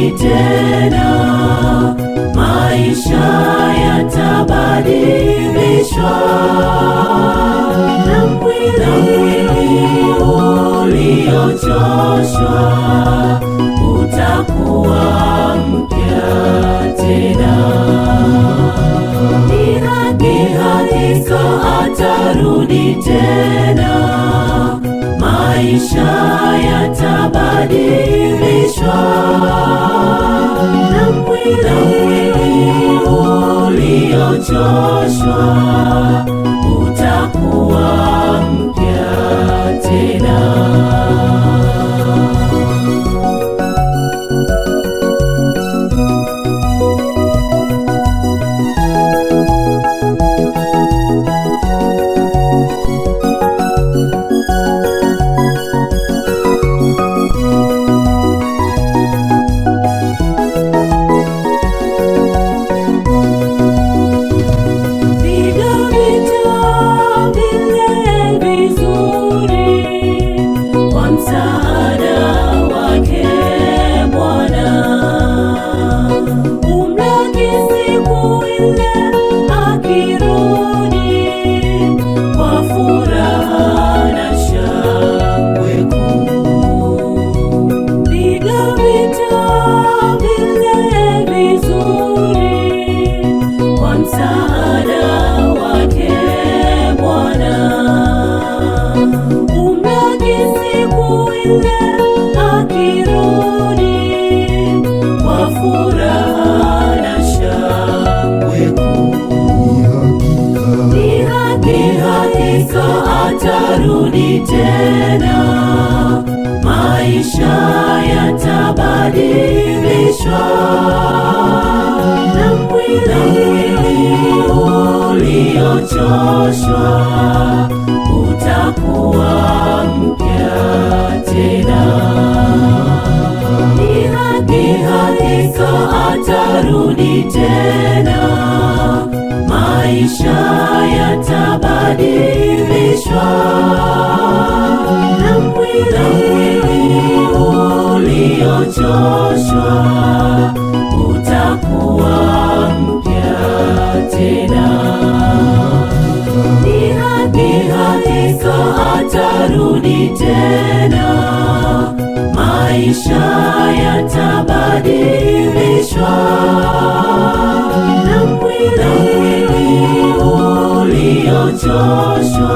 atarudi tena, maisha yatabadilishwa, na mwili uliochoshwa utakuwa mpya tena. Ni hakika atarudi tena, maisha yatabadilishwa, na mwili uliochoshwa utakuwa mpya tena. Atarudi tena, maisha yatabadilishwa, na mwili uliochoshwa utakuwa mpya tena. Ni hakika atarudi tena, maisha yatabadilishwa, na mwili uliochoshwa utakuwa mpya tena. Ni hakika atarudi tena, maisha yatabadilishwa, na mwili uliochoshwa